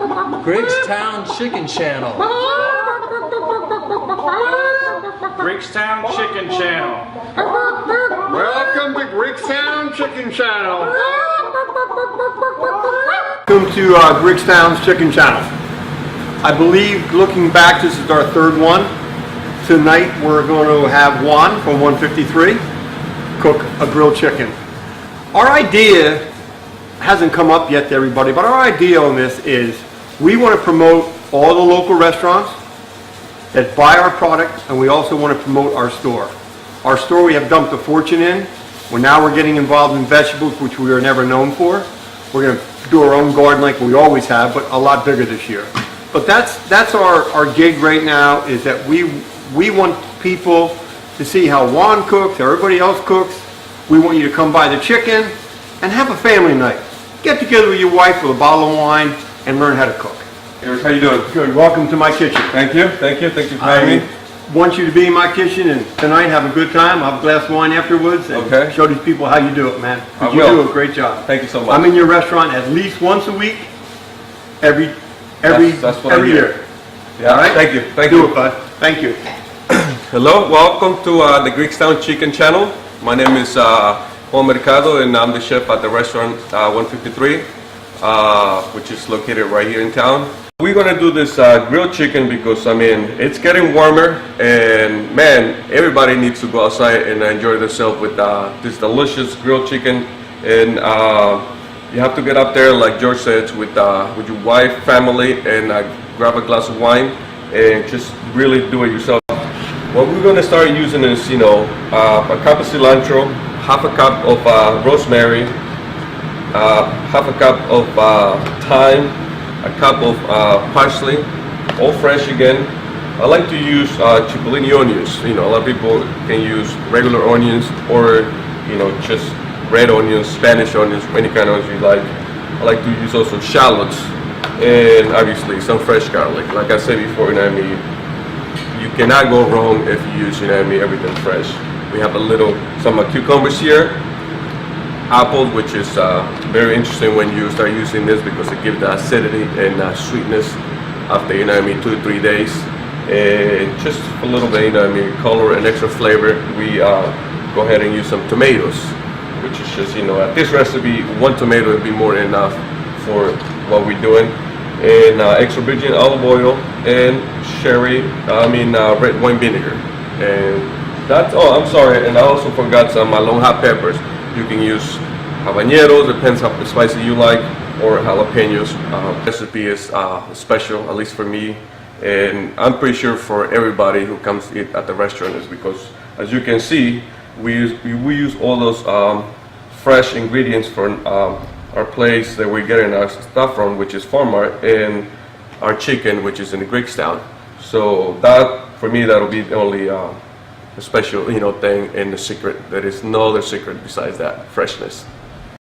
Griggstown Chicken Channel. Griggstown Chicken Channel. Welcome to Griggstown Chicken Channel. Welcome to Griggstown's Chicken Channel. I believe, looking back, this is our third one. Tonight we're going to have Juan from 153 cook a grilled chicken. Our idea hasn't come up yet to everybody, but our idea on this is we want to promote all the local restaurants that buy our product, and we also want to promote our store. Our store we have dumped a fortune in. Now we're getting involved in vegetables, which we are never known for. We're going to do our own garden like we always have, but a lot bigger this year. But that's our gig right now, is that we want people to see how Juan cooks, how everybody else cooks. We want you to come buy the chicken and have a family night. Get together with your wife with a bottle of wine and learn how to cook. Eric, how you doing? Good. Welcome to my kitchen. Thank you for having me. I want you to be in my kitchen and tonight have a good time. I'll have a glass of wine afterwards and show these people how you do it, man. You do a great job. Thank you so much. I'm in your restaurant at least once a week, every year. Yeah. All right? Thank you. Do it, bud. Thank you. Hello, welcome to the Griggstown Chicken Channel. My name is Juan Mercado, and I'm the chef at the Restaurant 153, which is located right here in town. We're gonna do this grilled chicken because, I mean, it's getting warmer, and man, everybody needs to go outside and enjoy themselves with this delicious grilled chicken. And you have to get up there, like George said, with your wife, family, and grab a glass of wine and just really do it yourself. What we're going to start using is, a cup of cilantro, half a cup of rosemary, half a cup of thyme, a cup of parsley, all fresh again. I like to use cipollini onions. A lot of people can use regular onions or, just red onions, Spanish onions, any kind of onions you like. I like to use also shallots and obviously some fresh garlic. Like I said before, you cannot go wrong if you use, everything fresh. We have some cucumbers here, apples, which is very interesting when you start using this because it gives the acidity and sweetness after, 2 to 3 days. And just a little bit, color and extra flavor, we go ahead and use some tomatoes, which is just, at this recipe, 1 tomato would be more than enough for what we're doing. And extra virgin olive oil and red wine vinegar. And that's, I'm sorry, and I also forgot some long hot peppers. You can use habaneros, depends how spicy you like, or jalapenos. Recipe is special, at least for me, and I'm pretty sure for everybody who comes to eat at the restaurant, is because, as you can see, we use all those fresh ingredients from our place that we're getting our stuff from, which is Farm Mart, and our chicken, which is in the Griggstown. So that, for me, that'll be the only special, thing and the secret. There is no other secret besides that freshness.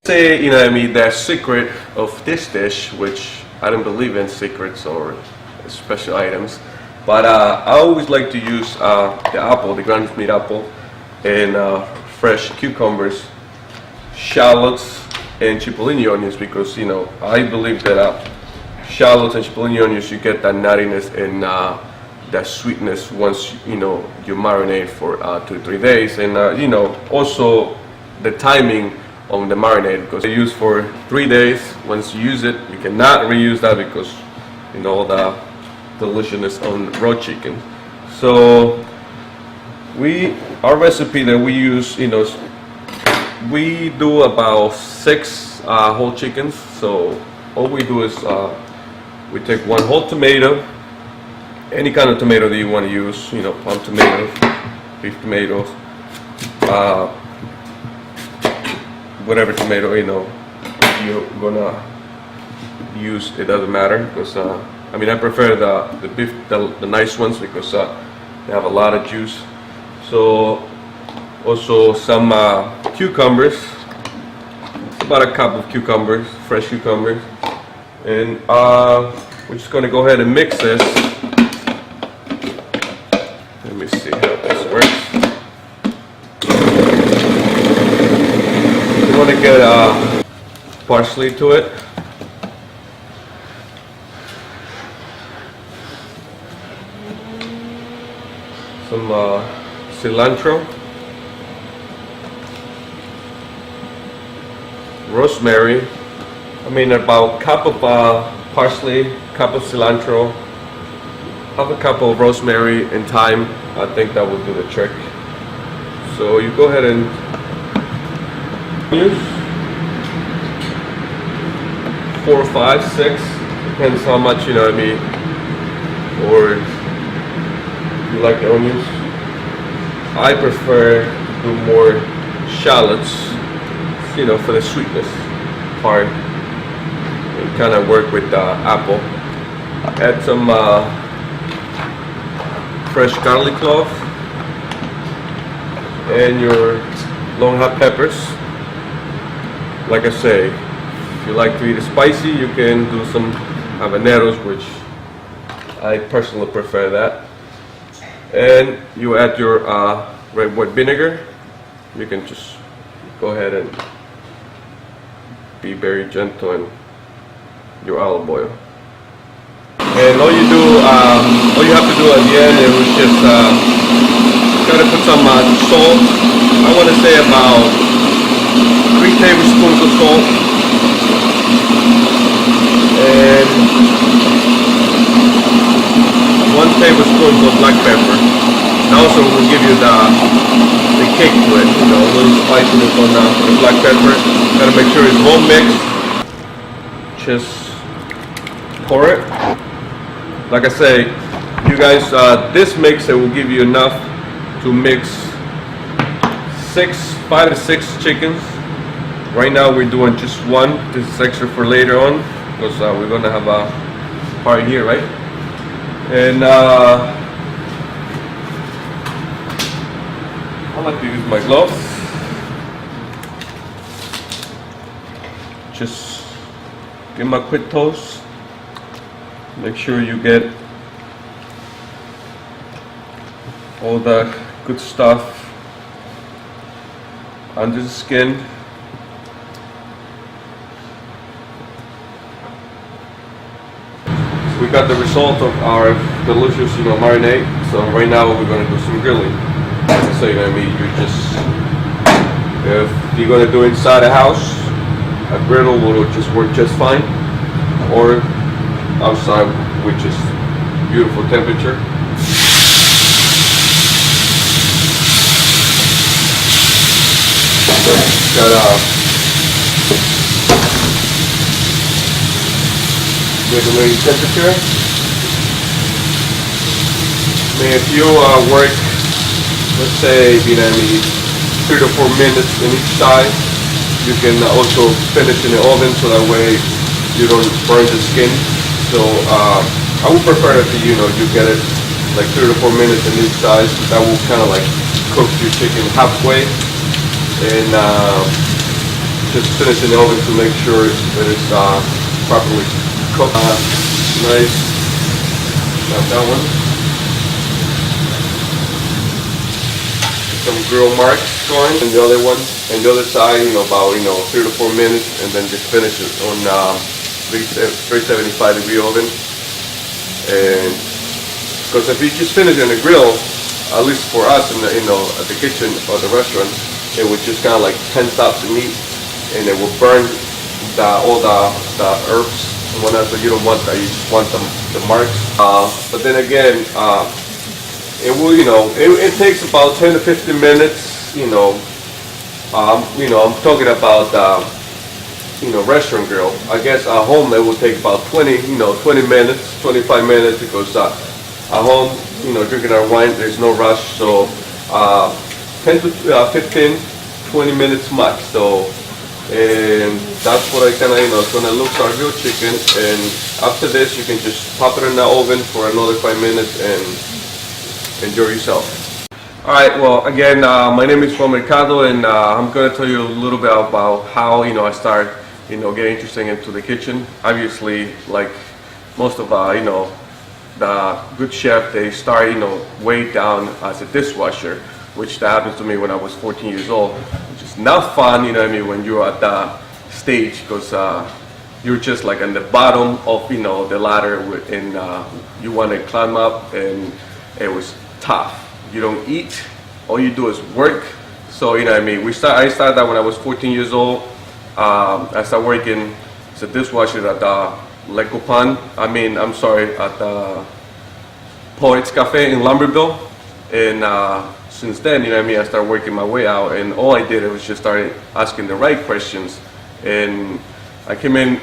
Say, the secret of this dish, which I don't believe in secrets or special items, but I always like to use the apple, the ground meat apple, and fresh cucumbers, shallots, and cipollini onions, because I believe that shallots and cipollini onions, you get that nuttiness and that sweetness once you marinate for 2 to 3 days. And also the timing on the marinade, because they use for 3 days. Once you use it, you cannot reuse that because the deliciousness on raw chicken. So our recipe that we use, we do about 6 whole chickens. So all we do is we take 1 whole tomato, any kind of tomato that you want to use, plum tomatoes, beef tomatoes, whatever tomato you're gonna use, it doesn't matter, because I prefer the beef, the nice ones, because they have a lot of juice. So also some cucumbers, about a cup of cucumbers, fresh cucumbers, and we're just going to go ahead and mix this. Let me see how this works. You want to get parsley to it. some cilantro, rosemary. I mean, about a cup of parsley, cup of cilantro, half a cup of rosemary and thyme. I think that will do the trick. So you go ahead and use 4 or 5, 6, depends how much, you know what I mean, or you like the onions. I prefer to do more shallots, you know, for the sweetness part, and kind of work with the apple. Add some fresh garlic clove and your long hot peppers. Like I say, if you like to eat it spicy, you can do some habaneros, which I personally prefer that. And you add your red white vinegar. You can just go ahead and be very gentle in your olive oil. And all you have to do at the end is just try to put some salt. I want to say about 3 tablespoons of salt, and 1 tablespoon of black pepper. And also will give you the kick to it, you know, a little spiciness on the black pepper. Gotta make sure it's well mixed. Just pour it. Like I say, you guys, this mixer will give you enough to mix 5 to 6 chickens. Right now we're doing just 1. This is extra for later on because we're gonna have a part here, right? And I like to use my gloves. Just give them a quick toast. Make sure you get all the good stuff under the skin. We got the result of our delicious, you know, marinade. So right now we're gonna do some grilling. So you know what I mean, if you're gonna do inside a house, a griddle will just work just fine, or outside, which is beautiful temperature. Got regulating temperature. I mean, if you work, let's say, you know, 3 to 4 minutes in each side, you can also finish in the oven, so that way you don't burn the skin. So I would prefer if you get it like 3 to 4 minutes in each side. That will kind of like cook your chicken halfway, and just finish in the oven to make sure that it's properly cooked. Nice. Got that one. Some grill marks going, and the other one, and the other side, about 3 to 4 minutes, and then just finish it on 375 degree oven. And because if you just finish it on the grill, at least for us at the kitchen or the restaurant, it would just kind of like tense up the meat, and it will burn all the herbs and whatnot. So you don't want that. You just want the marks. But then again, it will, it takes about 10 to 15 minutes. I'm talking about restaurant grill. I guess at home it will take about 20 minutes, 25 minutes, because at home, drinking our wine, there's no rush. So 10 to 15, 20 minutes max. So, and that's what I kind of, it's gonna look our grilled chicken. And after this, you can just pop it in the oven for another 5 minutes and enjoy yourself. Alright, well, again, my name is Juan Mercado, and I'm going to tell you a little bit about how I started getting interested into the kitchen. Obviously, like most of the good chef, they start way down as a dishwasher, which that happened to me when I was 14 years old, which is not fun, when you're at that stage, because you're just like on the bottom of the ladder, and you want to climb up, and it was tough. you don't eat, all you do is work. So you know what I mean. I started that when I was 14 years old. I started working as a dishwasher at the at the Poets Cafe in Lumberville, and since then, you know what I mean, I started working my way out, and all I did was just started asking the right questions. And I came in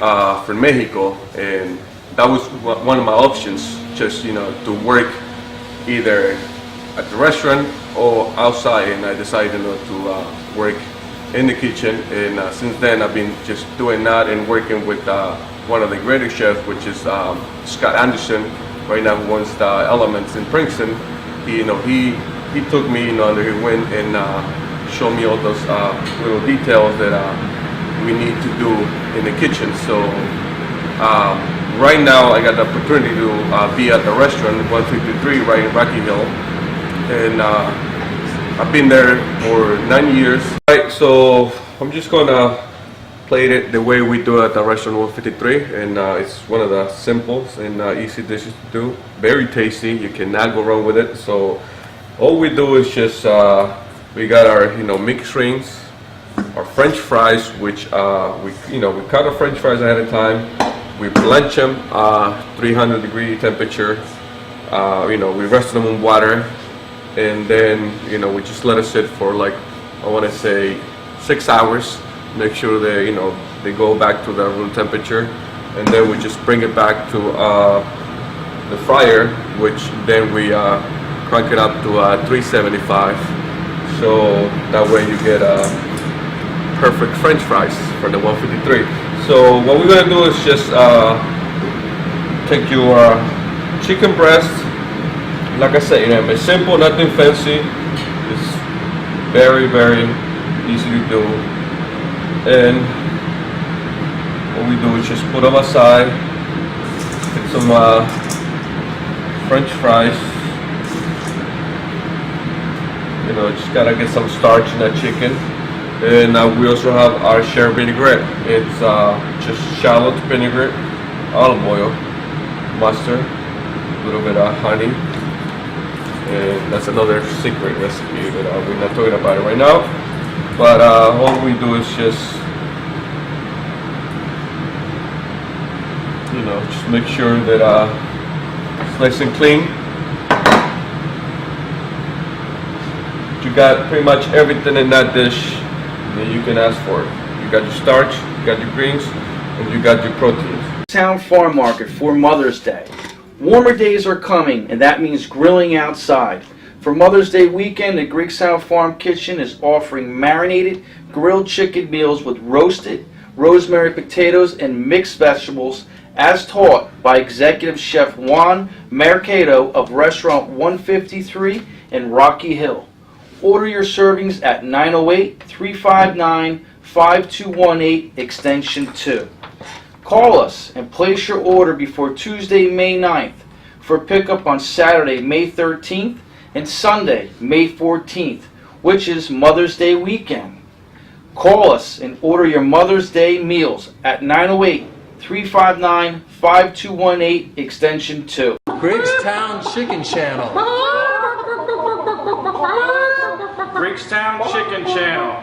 from Mexico, and that was one of my options, just to work either at the restaurant or outside, and I decided to work in the kitchen. And since then, I've been just doing that and working with one of the greatest chefs, which is Scott Anderson, right now who runs the Elements in Princeton. He took me under his wing and showed me all those little details that we need to do in the kitchen. So right now I got the opportunity to be at the Restaurant 153 right in Rocky Hill, and I've been there for 9 years. Right, so I'm just gonna plate it the way we do at the Restaurant 153, and it's one of the simple and easy dishes to do. Very tasty, you cannot go wrong with it. So all we do is just we got our mixed greens, our French fries, which we cut our French fries ahead of time. We blanch them 300-degree temperature. We rest them in water, and then we just let it sit for like, I want to say 6 hours. Make sure they go back to the room temperature, and then we just bring it back to the fryer, which then we crank it up to 375. So that way you get perfect French fries for the 153. So what we're gonna do is just take your chicken breast. Like I said, it's simple, nothing fancy. It's very, very easy to do. And what we do is just put them aside, get some French fries. Just gotta get some starch in that chicken. And we also have our share vinaigrette. It's just shallot vinaigrette, olive oil, mustard, a little bit of honey. And that's another secret recipe, but we're not talking about it right now. But all we do is just, just make sure that it's nice and clean. You got pretty much everything in that dish that you can ask for. You got your starch, you got your greens, and you got your proteins. Griggstown Farm Market for Mother's Day. Warmer days are coming, and that means grilling outside. For Mother's Day weekend, the Griggstown Farm Kitchen is offering marinated grilled chicken meals with roasted rosemary potatoes and mixed vegetables, as taught by Executive Chef Juan Mercado of Restaurant 153 in Rocky Hill. Order your servings at 908-359-5218 extension 2. Call us and place your order before Tuesday, May 9th for pickup on Saturday, May 13th and Sunday, May 14th, which is Mother's Day weekend. Call us and order your Mother's Day meals at 908-359-5218 extension 2. Griggstown Chicken Channel. Griggstown Chicken Channel.